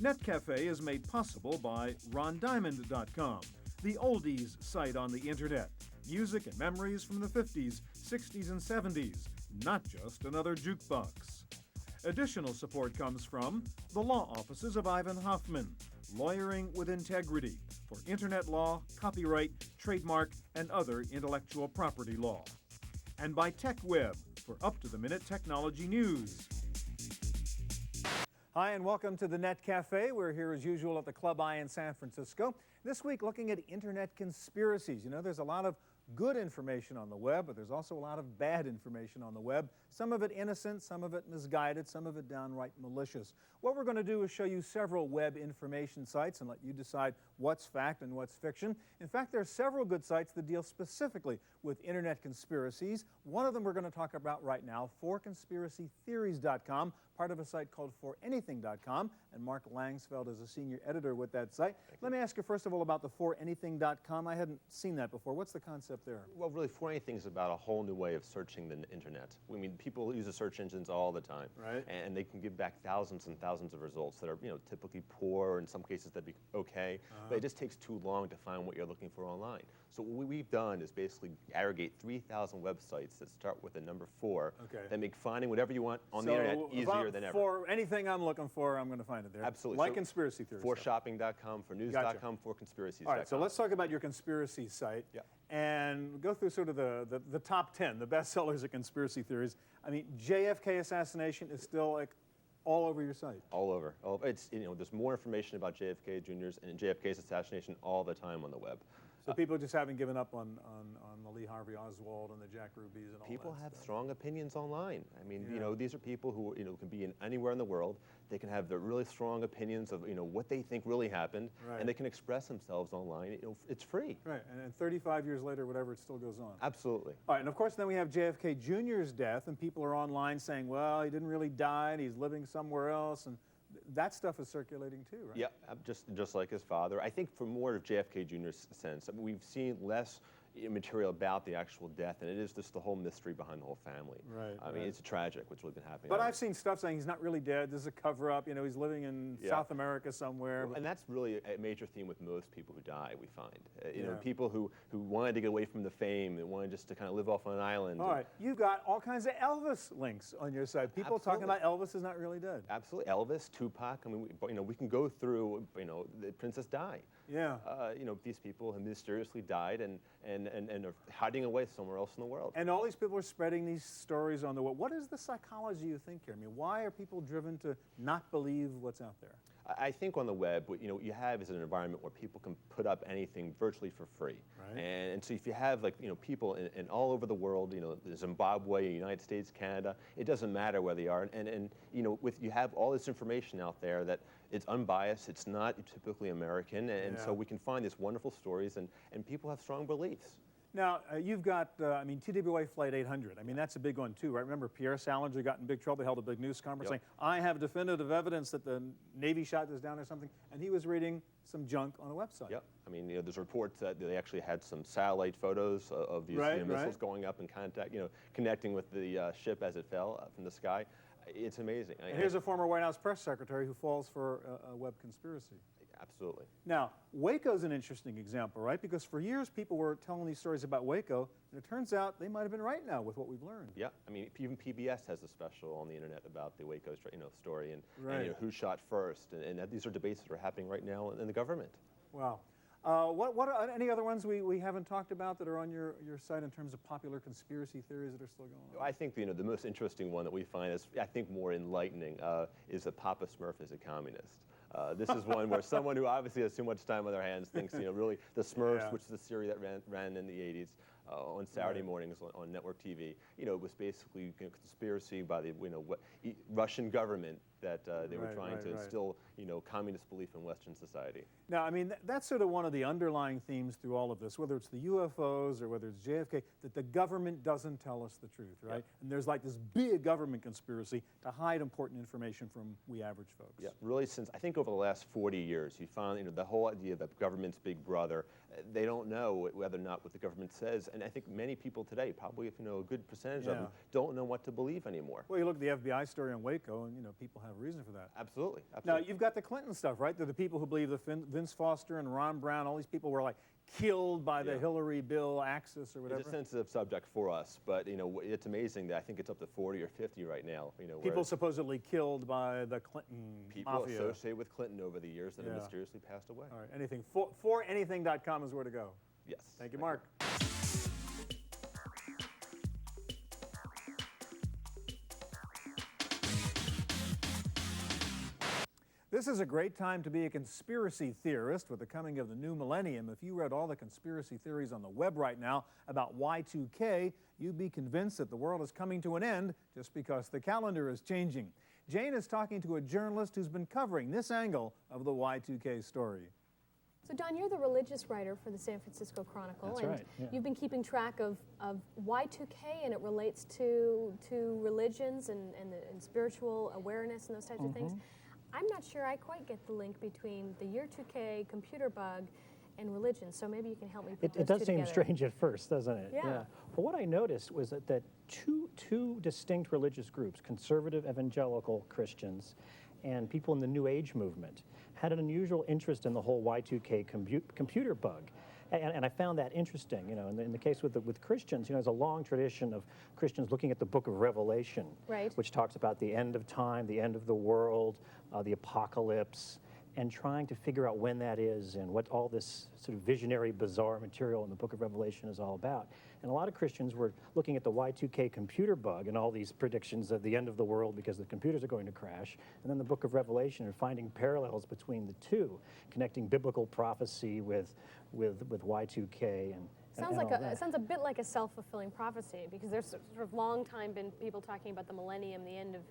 NetCafe is made possible by RonDiamond.com, the oldies site on the internet. Music and memories from the 50s, 60s, and 70s, not just another jukebox. Additional support comes from the law offices of Ivan Hoffman, lawyering with integrity for internet law, copyright, trademark, and other intellectual property law. And by TechWeb for up-to-the-minute technology news. Hi, and welcome to the Net Cafe. We're here as usual at the Club I in San Francisco. This week looking at internet conspiracies. You know, there's a lot of good information on the web, but there's also a lot of bad information on the web. Some of it innocent, some of it misguided, some of it downright malicious. What we're going to do is show you several web information sites and let you decide what's fact and what's fiction. In fact, there are several good sites that deal specifically with internet conspiracies. One of them we're going to talk about right now, forconspiracytheories.com, part of a site called foranything.com, and Mark Langsfeld is a senior editor with that site. Let me ask you first of all about the foranything.com. I hadn't seen that before. What's the concept there? Well, really, ForAnything is about a whole new way of searching the internet. I mean, people use the search engines all the time, right? And they can give back thousands and thousands of results that are, typically poor, or in some cases that'd be okay, but it just takes too long to find what you're looking for online. So what we've done is basically aggregate 3,000 websites that start with the number 4 that make finding whatever you want on the internet easier than ever. For anything I'm looking for, I'm going to find it there. Absolutely. Like So conspiracy theories. ForShopping.com, ForNews.com, ForConspiracies.com. All right, so let's talk about your conspiracy site and go through sort of the top 10, the best sellers of conspiracy theories. I mean, JFK assassination is still like all over your site. All over. It's, there's more information about JFK Jr.'s and JFK's assassination all the time on the web. So people just haven't given up on the Lee Harvey Oswald and the Jack Rubies and all that. People have strong opinions online. I mean, Yeah. These are people who, can be anywhere in the world. They can have the really strong opinions of, what they think really happened, Right. and they can express themselves online. It's free. Right, and 35 years later, whatever, it still goes on. Absolutely. All right, and of course then we have JFK Jr.'s death, and people are online saying, well, he didn't really die, and he's living somewhere else, and that stuff is circulating too, right? Yeah, just like his father. I think for more of JFK Jr.'s sense, we've seen less material about the actual death, and it is just the whole mystery behind the whole family. Right. I mean, it's tragic what's really been happening. But I've seen stuff saying he's not really dead. This is a cover-up. He's living in South America somewhere. And that's really a major theme with most people who die, we find. Yeah. People who wanted to get away from the fame and wanted just to kind of live off on an island. All right, you've got all kinds of Elvis links on your site. People talking about Elvis is not really dead. Absolutely. Elvis, Tupac. I mean, we can go through, the Princess Di. Yeah. These people have mysteriously died and are hiding away somewhere else in the world. And all these people are spreading these stories on the web. What is the psychology you think here? I mean, why are people driven to not believe what's out there? I think on the web, what you have is an environment where people can put up anything virtually for free. Right. And so if you have people in all over the world, Zimbabwe, United States, Canada, it doesn't matter where they are. And you have all this information out there that it's unbiased, it's not typically American, and so we can find these wonderful stories, and people have strong beliefs. Now, you've got, TWA Flight 800. I mean, that's a big one, too, right? Remember, Pierre Salinger got in big trouble. They held a big news conference saying, I have definitive evidence that the Navy shot this down or something. And he was reading some junk on a website. Yep. I mean, there's reports that they actually had some satellite photos of these missiles going up and connecting with the ship as it fell from the sky. It's amazing. And here's a former White House press secretary who falls for a web conspiracy. Absolutely. Now, Waco's an interesting example, right? Because for years, people were telling these stories about Waco, and it turns out they might have been right now with what we've learned. Yeah, I mean, even PBS has a special on the internet about the Waco, story and who shot first, and these are debates that are happening right now in the government. Wow. What are any other ones we haven't talked about that are on your site in terms of popular conspiracy theories that are still going on? I think the most interesting one that we find is, I think, more enlightening is that Papa Smurf is a communist. This is one where someone who obviously has too much time on their hands thinks, really, the Smurfs, which is a series that ran in the 80s on Saturday mornings on network TV, it was basically a conspiracy by the Russian government that they were trying to instill, communist belief in Western society. Now, I mean, that's sort of one of the underlying themes through all of this, whether it's the UFOs or whether it's JFK, that the government doesn't tell us the truth, right? Yep. And there's like this big government conspiracy to hide important information from we average folks. Yeah, really, since I think over the last 40 years, you found the whole idea that government's big brother, they don't know whether or not what the government says, and I think many people today, probably a good percentage of them, don't know what to believe anymore. Well, you look at the FBI story on Waco, and people have a reason for that. Absolutely. Now, Absolutely. you've got the Clinton stuff, right? They're the people who believe that Vince Foster and Ron Brown, all these people were like killed by the Hillary Bill axis or whatever. It's a sensitive subject for us, but it's amazing that I think it's up to 40 or 50 right now. People supposedly killed by the Clinton people mafia. associated with Clinton over the years that have mysteriously passed away. All right, anything for anything.com is where to go. Yes. Thank you, Mark. This is a great time to be a conspiracy theorist with the coming of the new millennium. If you read all the conspiracy theories on the web right now about Y2K, you'd be convinced that the world is coming to an end just because the calendar is changing. Jane is talking to a journalist who's been covering this angle of the Y2K story. So, Don, you're the religious writer for the San Francisco Chronicle. That's and right, yeah. You've been keeping track of Y2K, and it relates to religions and spiritual awareness and those types of things. I'm not sure I quite get the link between the year 2K, computer bug, and religion, so maybe you can help me put those It does two seem together. strange at first, doesn't it? Yeah. Well, what I noticed was that two distinct religious groups, conservative evangelical Christians and people in the New Age movement, had an unusual interest in the whole Y2K computer bug. And I found that interesting. In the case with Christians, there's a long tradition of Christians looking at the book of Revelation, Right. which talks about the end of time, the end of the world, the apocalypse, and trying to figure out when that is and what all this sort of visionary, bizarre material in the book of Revelation is all about. And a lot of Christians were looking at the Y2K computer bug and all these predictions of the end of the world because the computers are going to crash, and then the book of Revelation and finding parallels between the two, connecting biblical prophecy with Y2K and Sounds and like all that. it sounds a bit like a self-fulfilling prophecy, because there's sort of long time been people talking about the millennium, the end of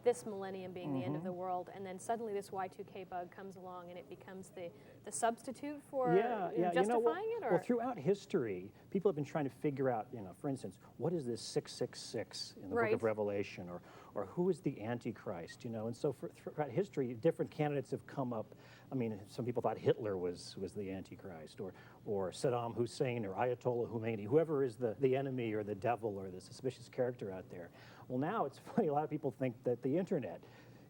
this millennium being the end of the world, and then suddenly this Y2K bug comes along and it becomes the substitute for justifying it? Or? Well, throughout history, people have been trying to figure out, for instance, what is this 666 in the book of Revelation, or who is the Antichrist, and so throughout history, different candidates have come up. I mean, some people thought Hitler was the Antichrist, or Saddam Hussein, or Ayatollah Khomeini, whoever is the enemy or the devil or the suspicious character out there. Well, now it's funny. A lot of people think that the internet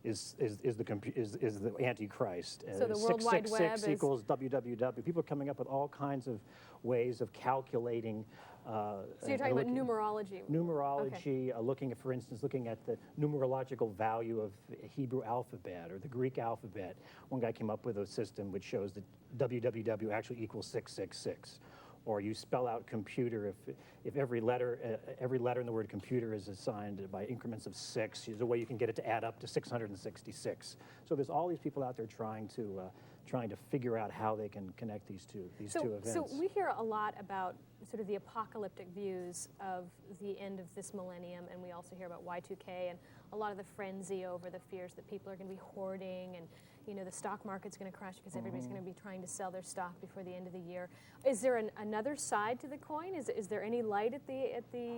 is the Antichrist. So the World Wide Web 666 equals www. People are coming up with all kinds of ways of calculating. So you're talking about numerology. Numerology, okay. For instance, looking at the numerological value of the Hebrew alphabet or the Greek alphabet. One guy came up with a system which shows that www actually equals 666. Or you spell out computer if every letter in the word computer is assigned by increments of 6. There's a way you can get it to add up to 666. So there's all these people out there trying to figure out how they can connect these two events. So we hear a lot about sort of the apocalyptic views of the end of this millennium, and we also hear about Y2K and a lot of the frenzy over the fears that people are going to be hoarding, and the stock market's going to crash because everybody's going to be trying to sell their stock before the end of the year. Is there another side to the coin? Is there any light at the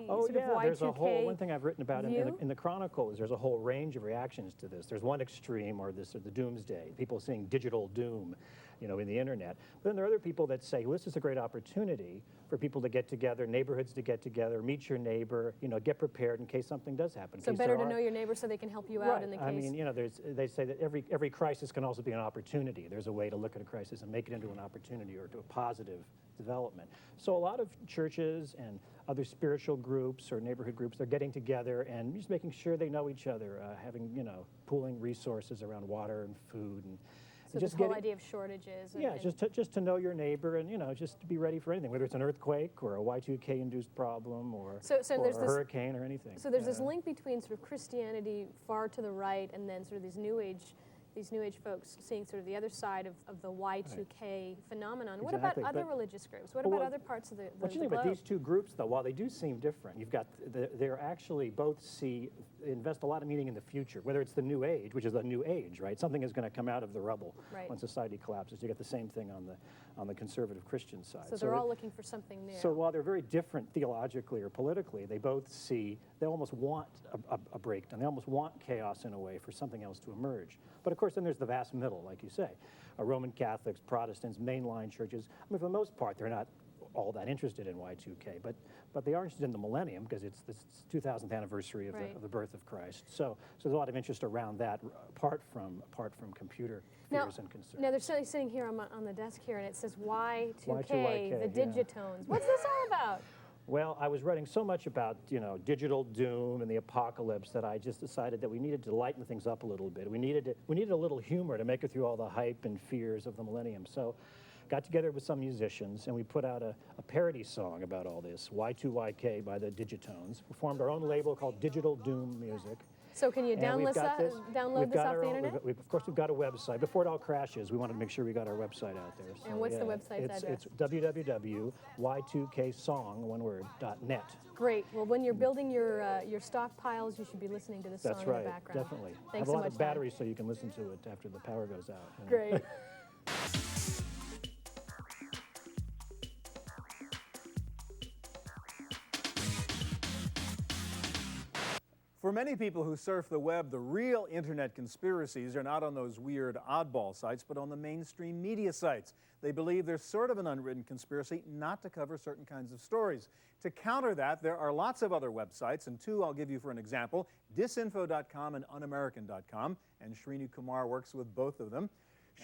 sort of Y2K there's a whole one thing I've written about in the Chronicles. There's a whole range of reactions to this. There's one extreme, or the doomsday. People seeing digital doom, in the internet. But then there are other people that say, well, this is a great opportunity for people to get together, neighborhoods to get together, meet your neighbor, get prepared in case something does happen. So better to know your neighbor so they can help you out in the case. I mean, they say that every crisis can also be an opportunity. There's a way to look at a crisis and make it into an opportunity or to a positive development. So a lot of churches and other spiritual groups or neighborhood groups, they're getting together and just making sure they know each other, having, pooling resources around water and food and so just this whole idea of shortages. Just to know your neighbor and just to be ready for anything, whether it's an earthquake or a Y2K induced problem or there's a hurricane or anything. So there's this link between sort of Christianity far to the right and then sort of these New Age folks seeing sort of the other side of the Y2K phenomenon. Exactly. What about other religious groups? What about other parts of the What you think about these two groups, though, while they do seem different, you've got they're actually both invest a lot of meaning in the future, whether it's the New Age, which is the New Age, right? Something is going to come out of the rubble when society collapses. You get the same thing on the conservative Christian side. So they're all looking for something new. So while they're very different theologically or politically, they both they almost want a breakdown. They almost want chaos in a way for something else to emerge. But of course, then there's the vast middle, like you say. Roman Catholics, Protestants, mainline churches. I mean, for the most part, they're not all that interested in Y2K, but they are interested in the millennium because it's the 2000th anniversary of, Right. the birth of Christ. So there's a lot of interest around that, apart from computer fears and concerns. Now, they're sitting here on the desk here, and it says Y2K, Y2K, the yeah. digitones. What's this all about? Well, I was writing so much about, digital doom and the apocalypse that I just decided that we needed to lighten things up a little bit. We needed a little humor to make it through all the hype and fears of the millennium. So got together with some musicians, and we put out a parody song about all this, Y2YK by the Digitones. We formed our own label called Digital Doom Music. So can you And we've download got this off the internet? Of course, we've got a website. Before it all crashes, we wanted to make sure we got our website out there. So, And what's the website's address? It's www.y2ksong.net. Great. Well, when you're building your stockpiles, you should be listening to this song That's in right, the background. definitely. Thanks Have so a lot much, of Todd. batteries so you can listen to it after the power goes out. Great. For many people who surf the web, the real internet conspiracies are not on those weird oddball sites, but on the mainstream media sites. They believe there's sort of an unwritten conspiracy not to cover certain kinds of stories. To counter that, there are lots of other websites, and two I'll give you for an example, disinfo.com and unamerican.com, and Srini Kumar works with both of them.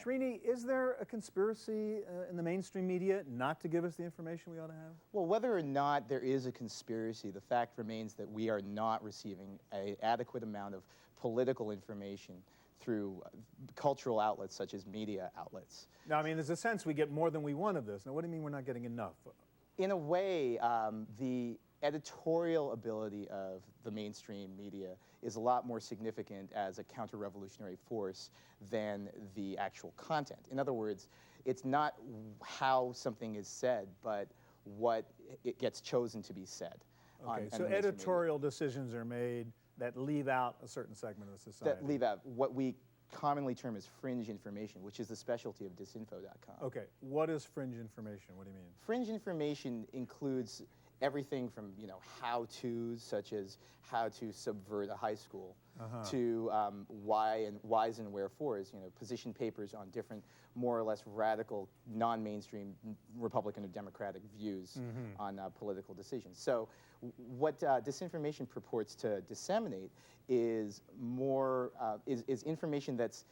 Srini, is there a conspiracy in the mainstream media not to give us the information we ought to have? Well, whether or not there is a conspiracy, the fact remains that we are not receiving an adequate amount of political information through cultural outlets such as media outlets. Now, I mean, there's a sense we get more than we want of this. Now, what do you mean we're not getting enough? In a way, the editorial ability of the mainstream media is a lot more significant as a counter-revolutionary force than the actual content. In other words, it's not how something is said, but what it gets chosen to be said. Okay, so editorial decisions are made that leave out a certain segment of society. That leave out what we commonly term as fringe information, which is the specialty of disinfo.com. Okay, what is fringe information? What do you mean? Fringe information includes everything from how-tos such as how to subvert a high school to whys and wherefores, position papers on different more or less radical non-mainstream Republican or Democratic views on political decisions. So what disinformation purports to disseminate is more is information that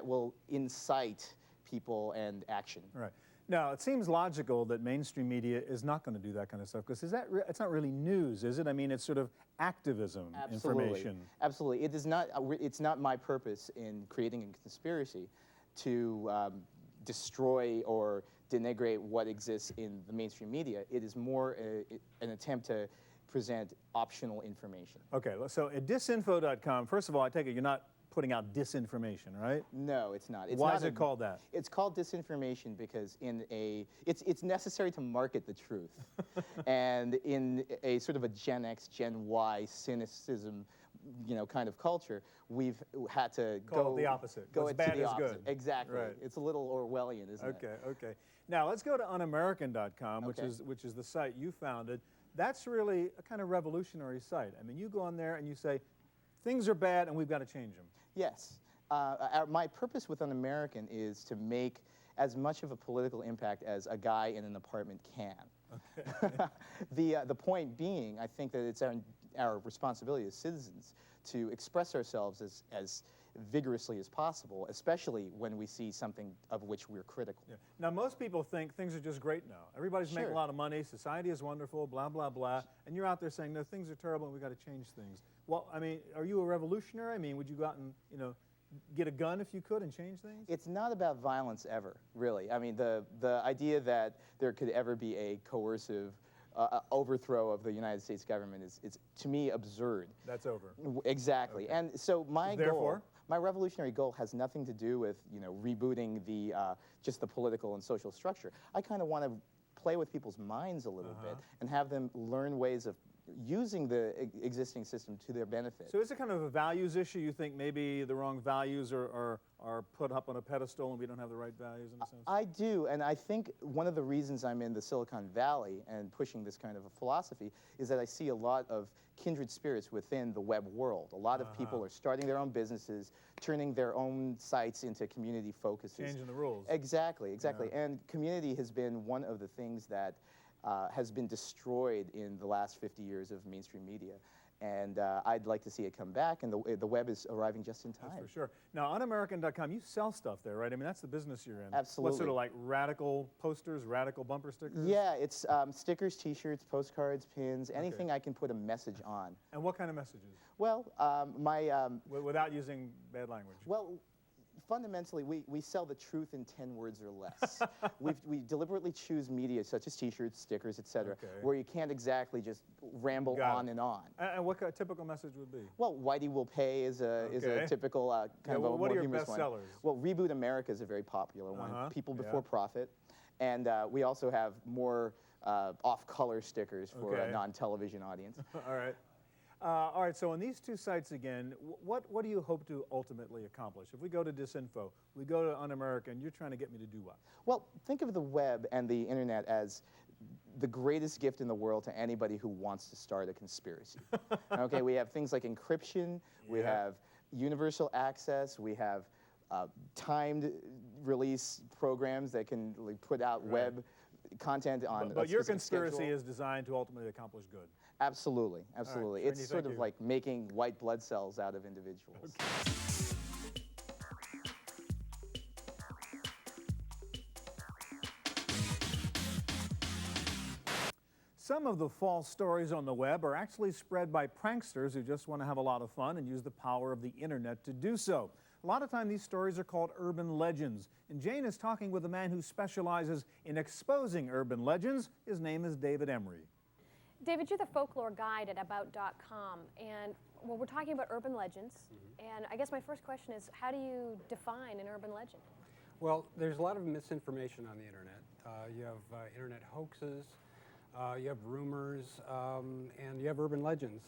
will incite people and action. Right. Now, it seems logical that mainstream media is not going to do that kind of stuff, because it's not really news, is it? I mean, it's sort of activism information. Absolutely. It is not, it's not my purpose in creating a conspiracy to destroy or denigrate what exists in the mainstream media. It is more an attempt to present optional information. Okay, so at disinfo.com, first of all, I take it you're not putting out disinformation, right? No, it's not. Why is it called that? It's called disinformation because it's necessary to market the truth. And in a sort of a Gen X, Gen Y cynicism, kind of culture, we've had to Call it the opposite. Go What's to bad the is opposite. good. Exactly. Right. It's a little Orwellian, isn't it? Okay. Now, let's go to unamerican.com, Okay. which is the site you founded. That's really a kind of revolutionary site. I mean, you go on there and you say, things are bad and we've got to change them. Yes. My purpose with Un-American is to make as much of a political impact as a guy in an apartment can. Okay. The point being, I think that it's our responsibility as citizens to express ourselves as vigorously as possible, especially when we see something of which we're critical. Yeah. Now, most people think things are just great now. Everybody's making a lot of money, society is wonderful, blah, blah, blah, and you're out there saying, no, things are terrible and we've got to change things. Well, I mean, are you a revolutionary? I mean, would you go out and, get a gun if you could and change things? It's not about violence ever, really. I mean, the idea that there could ever be a coercive overthrow of the United States government is to me, absurd. That's over. Exactly. Okay. And so my Therefore? My revolutionary goal has nothing to do with, rebooting just the political and social structure. I kind of want to play with people's minds a little bit and have them learn ways of using the existing system to their benefit. So is it kind of a values issue? You think maybe the wrong values are put up on a pedestal and we don't have the right values in a sense? I do, and I think one of the reasons I'm in the Silicon Valley and pushing this kind of a philosophy is that I see a lot of kindred spirits within the web world. A lot of people are starting their own businesses, turning their own sites into community focuses. Changing the rules. Exactly, exactly. Yeah. And community has been one of the things that has been destroyed in the last 50 years of mainstream media. And I'd like to see it come back, and the web is arriving just in time. That's for sure. Now, on American.com, you sell stuff there, right? I mean, that's the business you're in. Absolutely. What, sort of like radical posters, radical bumper stickers? Yeah, it's stickers, T-shirts, postcards, pins, anything I can put a message on. And what kind of messages? Well, Without using bad language. well, fundamentally, we sell the truth in 10 words or less. we deliberately choose media such as T-shirts, stickers, etc., where you can't exactly just ramble on and on. And what kind of typical message would be? Well, Whitey Will Pay is a typical kind of a what more are your humorous best one. sellers? Well, Reboot America is a very popular one. People Before Profit, and we also have more off-color stickers for a non-television audience. All right, so on these two sites again, what do you hope to ultimately accomplish? If we go to Disinfo, we go to Un-American, you're trying to get me to do what? Well, think of the web and the internet as the greatest gift in the world to anybody who wants to start a conspiracy. Okay, we have things like encryption, we have universal access, we have timed release programs that can put out web content on But your conspiracy schedule. is designed to ultimately accomplish good. Absolutely, absolutely. Right, It's Trini, sort thank of you. like making white blood cells out of individuals. Some of the false stories on the web are actually spread by pranksters who just want to have a lot of fun and use the power of the internet to do so. A lot of time these stories are called urban legends, and Jane is talking with a man who specializes in exposing urban legends. His name is David Emery. David, you're the folklore guide at About.com, and well, we're talking about urban legends, and I guess my first question is, how do you define an urban legend? Well, there's a lot of misinformation on the internet. You have internet hoaxes, you have rumors, and you have urban legends.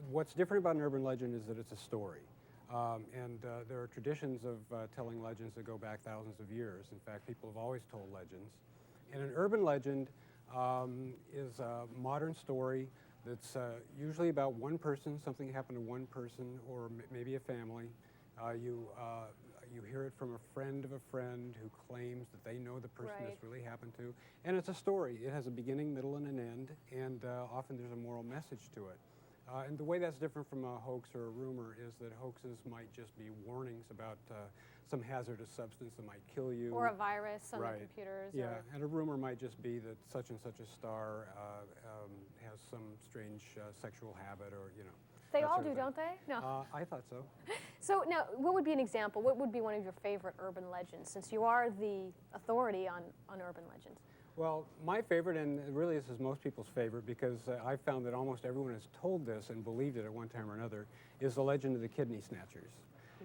What's different about an urban legend is that it's a story. There are traditions of telling legends that go back thousands of years. In fact, people have always told legends. And an urban legend is a modern story that's usually about one person, something happened to one person, or maybe a family. You hear it from a friend of a friend who claims that they know the person this really happened to. And it's a story. It has a beginning, middle, and an end, and often there's a moral message to it. And the way that's different from a hoax or a rumor is that hoaxes might just be warnings about some hazardous substance that might kill you. Or a virus on the computers. Yeah, and a rumor might just be that such and such a star has some strange sexual habit, or, you know. They all do, don't they? No. I thought so. So now, what would be an example? What would be one of your favorite urban legends, since you are the authority on urban legends? Well, my favorite, and really this is most people's favorite, because I've found that almost everyone has told this and believed it at one time or another, is the legend of the kidney snatchers.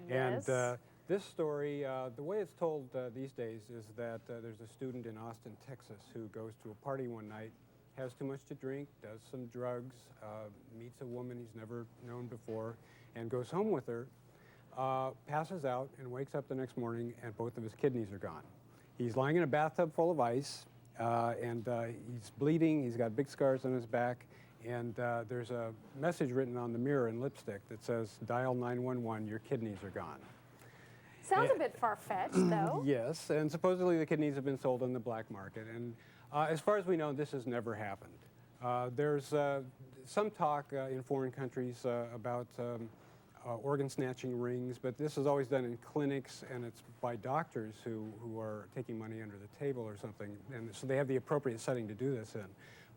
Yes. And this story, the way it's told these days is that there's a student in Austin, Texas, who goes to a party one night, has too much to drink, does some drugs, meets a woman he's never known before, and goes home with her, passes out, and wakes up the next morning, and both of his kidneys are gone. He's lying in a bathtub full of ice, and he's bleeding, he's got big scars on his back, and there's a message written on the mirror in lipstick that says, "Dial 911, your kidneys are gone." Sounds a bit far-fetched, though. Yes, and supposedly the kidneys have been sold on the black market, and as far as we know, this has never happened. There's some talk in foreign countries about organ snatching rings, but this is always done in clinics, and it's by doctors who are taking money under the table or something, and so they have the appropriate setting to do this in.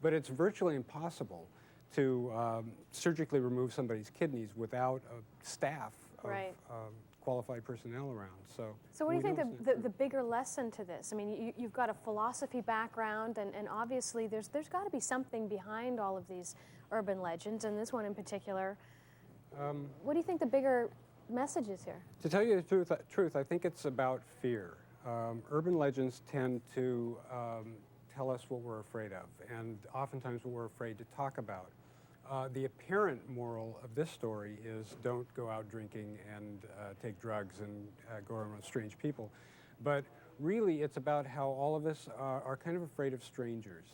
But it's virtually impossible to surgically remove somebody's kidneys without a staff of qualified personnel around. So what do you think the bigger lesson to this? I mean, you've got a philosophy background, and obviously there's got to be something behind all of these urban legends, and this one in particular. What do you think the bigger message is here? To tell you the truth, I think it's about fear. Urban legends tend to tell us what we're afraid of, and oftentimes what we're afraid to talk about. The apparent moral of this story is don't go out drinking and take drugs and go around with strange people. But really, it's about how all of us are kind of afraid of strangers.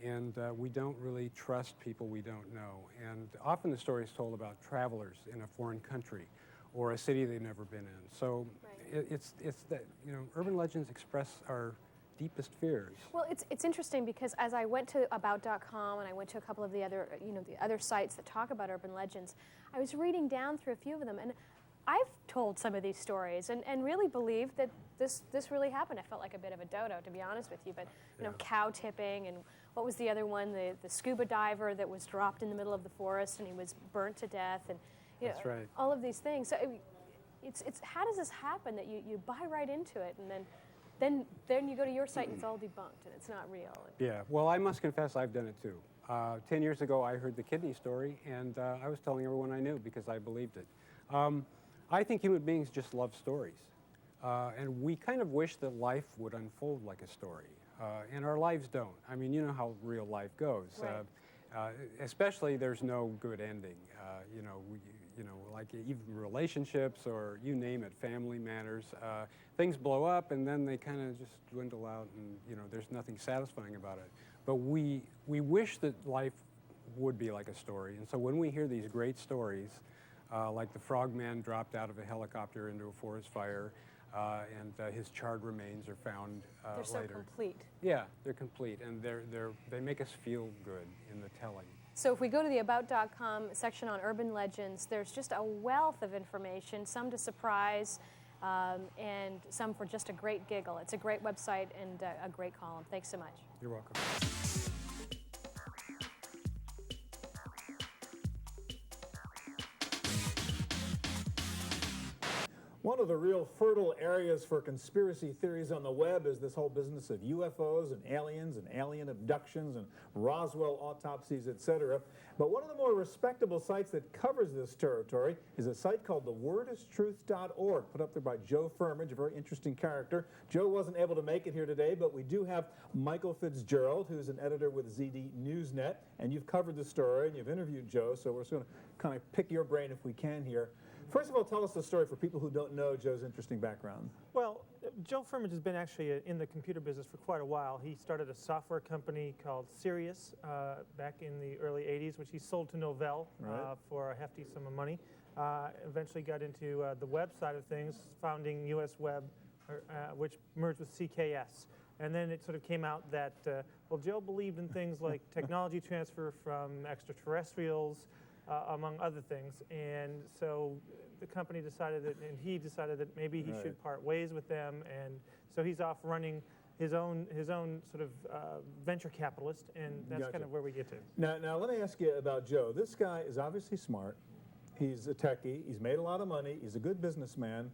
And we don't really trust people we don't know. And often the story is told about travelers in a foreign country or a city they've never been in. So it's that, you know, urban legends express our deepest fears. Well, it's interesting because as I went to about.com and I went to a couple of the other, the other sites that talk about urban legends, I was reading down through a few of them, and I've told some of these stories and really believed that this really happened. I felt like a bit of a dodo, to be honest with you, but cow tipping, and what was the other one? The scuba diver that was dropped in the middle of the forest and he was burnt to death, and That's right. all of these things. So it's how does this happen that you buy right into it, and then you go to your site and it's all debunked and it's not real? Yeah, well, I must confess I've done it too. 10 years ago, I heard the kidney story, and I was telling everyone I knew because I believed it. I think human beings just love stories. And we kind of wish that life would unfold like a story. And our lives don't. I mean, you know how real life goes. Right. Especially there's no good ending. Like even relationships or you name it, family matters. Things blow up and then they kind of just dwindle out, and there's nothing satisfying about it. But we wish that life would be like a story. And so when we hear these great stories, like the frogman dropped out of a helicopter into a forest fire, and his charred remains are found They're so later. complete. Yeah, they're complete, and they make us feel good in the telling. So if we go to the about.com section on urban legends, there's just a wealth of information, some to surprise, and some for just a great giggle. It's a great website and a great column. Thanks so much. You're welcome. One of the real fertile areas for conspiracy theories on the web is this whole business of UFOs and aliens and alien abductions and Roswell autopsies, etc. But one of the more respectable sites that covers this territory is a site called thewordIstruth.org, put up there by Joe Firmage, a very interesting character. Joe wasn't able to make it here today, but we do have Michael Fitzgerald, who's an editor with ZD Newsnet, and you've covered the story and you've interviewed Joe, so we're just going to kind of pick your brain if we can here. First of all, tell us the story for people who don't know Joe's interesting background. Well, Joe Firmage has been actually in the computer business for quite a while. He started a software company called Sirius back in the early 80s, which he sold to Novell for a hefty sum of money. Eventually got into the web side of things, founding US Web, which merged with CKS. And then it sort of came out that, Joe believed in things like technology transfer from extraterrestrials, among other things, and so the company decided that, and he decided that maybe he should part ways with them, and so he's off running his own sort of venture capitalist, and that's kind of where we get to. Now let me ask you about Joe. This guy is obviously smart. He's a techie. He's made a lot of money. He's a good businessman.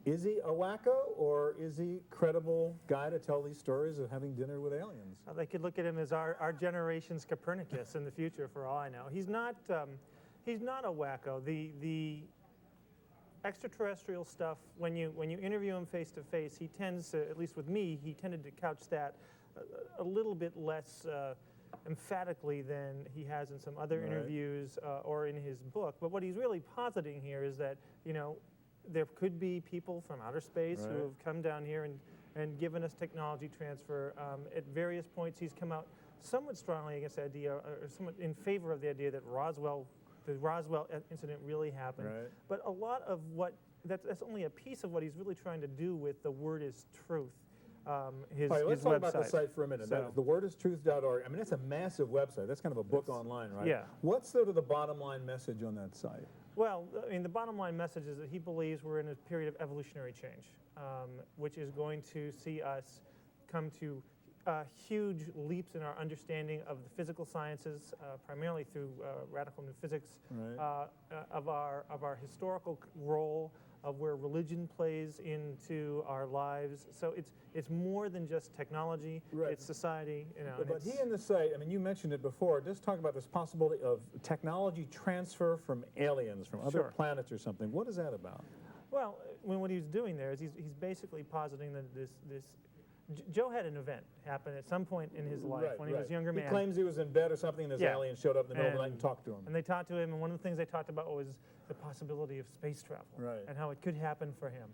Is he a wacko, or is he a credible guy to tell these stories of having dinner with aliens? They could look at him as our generation's Copernicus in the future, for all I know. He's not a wacko. The extraterrestrial stuff, when you interview him face to face, he tends to, at least with me, he tended to couch that a little bit less emphatically than he has in some other interviews or in his book. But what he's really positing here is that, there could be people from outer space who have come down here and given us technology transfer. At various points, he's come out somewhat strongly against the idea, or somewhat in favor of the idea that the Roswell incident really happened. Right. But a lot of that's only a piece of what he's really trying to do with the word is truth. His let's talk about the website. site for a minute. So, thewordIstruth.org. I mean, it's a massive website. That's kind of a book online, right? Yeah. What's sort of the bottom line message on that site? Well, I mean, the bottom line message is that he believes we're in a period of evolutionary change, which is going to see us come to huge leaps in our understanding of the physical sciences, primarily through radical new physics, of our historical role, of where religion plays into our lives. So it's more than just technology. It's society. But he in the site, I mean, you mentioned it before. Just talk about this possibility of technology transfer from aliens, from other planets or something. What is that about? Well, what he's doing there is he's basically positing that this Joe had an event happen at some point in his life when he was a younger man. He claims he was in bed or something, and this alien showed up in the middle of the night and talked to him. And they talked to him, and one of the things they talked about was the possibility of space travel and how it could happen for him.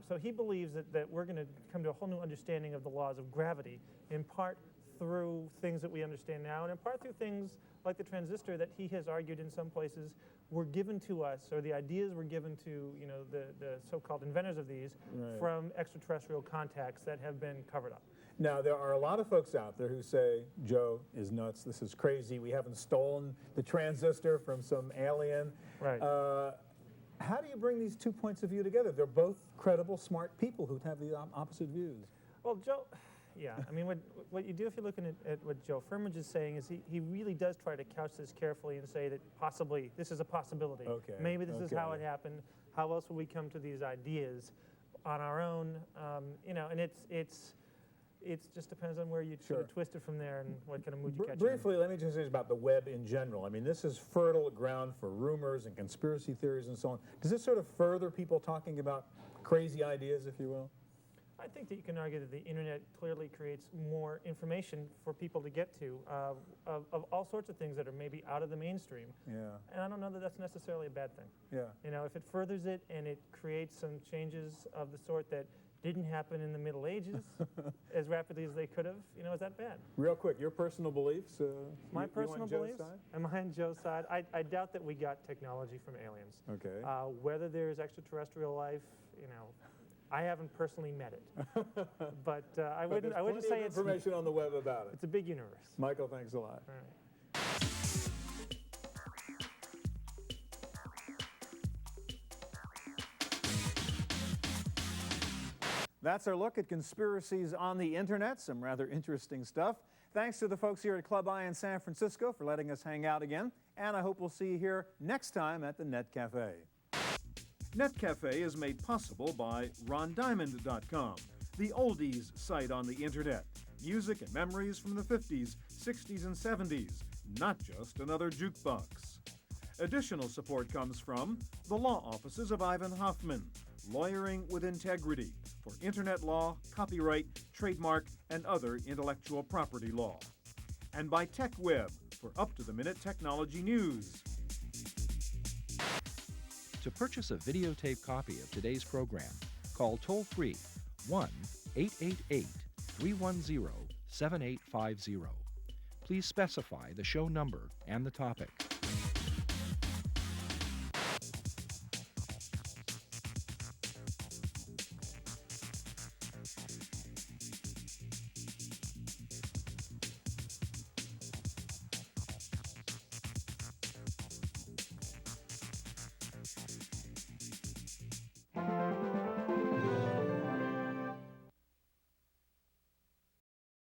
So he believes that we're going to come to a whole new understanding of the laws of gravity, in part through things that we understand now, and in part through things like the transistor that he has argued in some places were given to us, or the ideas were given to the so-called inventors of these from extraterrestrial contacts that have been covered up. Now, there are a lot of folks out there who say, Joe is nuts, this is crazy, we haven't stolen the transistor from some alien. Right. How do you bring these two points of view together? They're both credible, smart people who have the opposite views. Well, Joe, yeah, I mean, what you do if you're looking at what Joe Firmage is saying is he really does try to couch this carefully and say that possibly this is a possibility. Okay. Maybe this is how it happened. How else would we come to these ideas on our own? And it just depends on where you sort of twist it from there and what kind of mood you catch. Briefly, let me just say about the web in general. I mean, this is fertile ground for rumors and conspiracy theories and so on. Does this sort of further people talking about crazy ideas, if you will? I think that you can argue that the internet clearly creates more information for people to get to of all sorts of things that are maybe out of the mainstream. Yeah. And I don't know that that's necessarily a bad thing. Yeah. If it furthers it and it creates some changes of the sort that didn't happen in the Middle Ages as rapidly as they could have, is that bad? Real quick, your personal beliefs? My you personal on Joe's beliefs? side? Am I on Joe's side? I doubt that we got technology from aliens. Okay. Whether there's extraterrestrial life, I haven't personally met it, but I wouldn't say it's information on the web about it. It's a big universe. Michael, thanks a lot. All right. That's our look at conspiracies on the internet, some rather interesting stuff. Thanks to the folks here at Club I in San Francisco for letting us hang out again, and I hope we'll see you here next time at the Net Cafe. Net Cafe is made possible by RonDiamond.com, the oldies site on the internet. Music and memories from the 50s, 60s, and 70s, not just another jukebox. Additional support comes from the law offices of Ivan Hoffman, lawyering with integrity for internet law, copyright, trademark, and other intellectual property law. And by TechWeb for up-to-the-minute technology news. To purchase a videotape copy of today's program, call toll-free 1-888-310-7850. Please specify the show number and the topic.